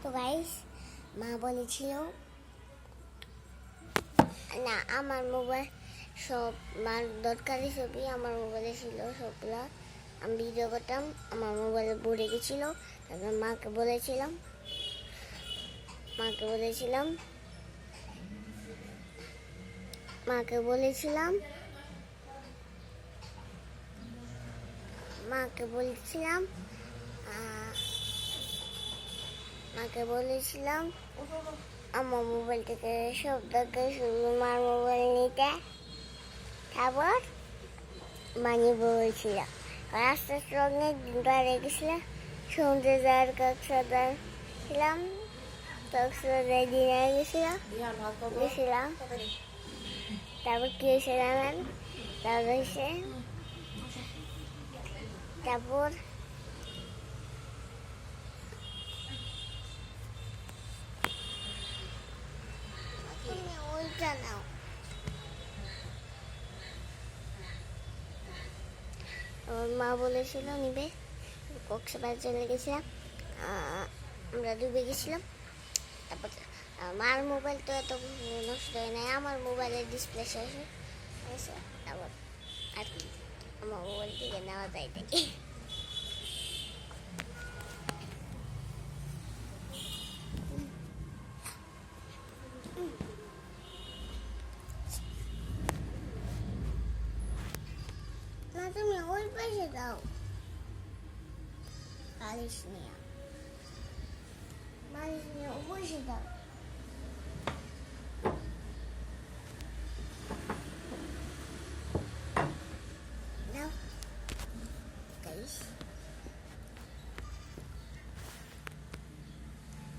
তো গাইস, মা বলেছিল না আমার মোবাইল সব মার দরকারি ছবি আমার মোবাইলে ছিল সবগুলা। আমি ভিডিও করতাম, আমার মোবাইলে পড়ে গেছিলো। তারপর মাকে বলেছিলাম মাকে বলেছিলাম মাকে বলেছিলাম মাকে বলেছিলাম মাকে বলেছিলাম আমার মোবাইল থেকে সব দরকার শুধু মার মোবাইল নিতে। তারপর মানি বলেছিল আস্তে আস্তে অনেক দিন বাইরে গেছিলাম, সমুদ্রে যাওয়ার কক্সবাজার ছিলাম, কক্সবাজার দিনে গেছিলাম। তারপর কি হয়েছে জানেন? তারপর তুমি ওইটা নাও। আমার মা বলেছিল নিবে, কক্সবাজার চলে গেছিলাম, আমরা ডুবে গেছিলাম। তারপর আমার মোবাইল তো এত নষ্ট হয় নাই, আমার মোবাইলের ডিসপ্লে শেষ হয়েছে। তারপর আর কি আমার মোবাইল থেকে নেওয়া যায় নাকি? না তুমি ওই পাশে দাও, বালিশ নিয়ে ওই পাশে দাও। দাও guys,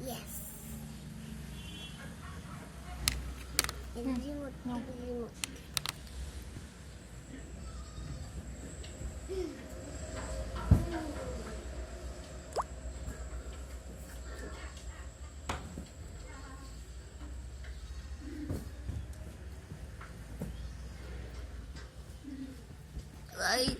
yes remote remote Ay.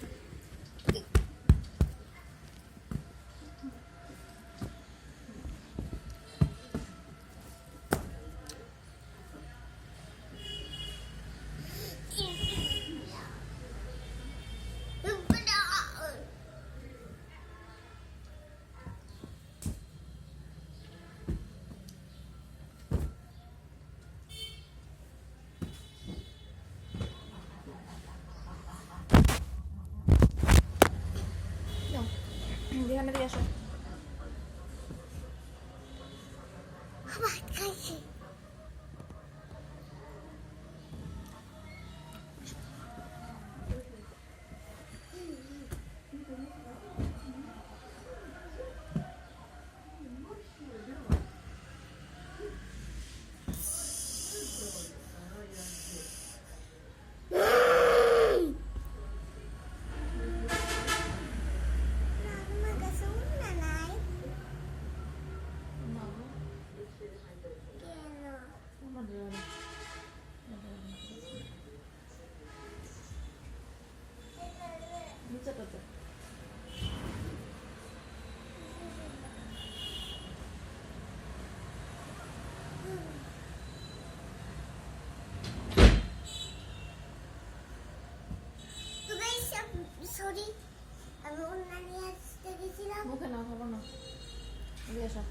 Déjame de eso. Sorry, আমি অন্যান্য আসতে গেছিলাম। মুখে না খাবো না, দিয়ে আসো।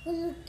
হলুদ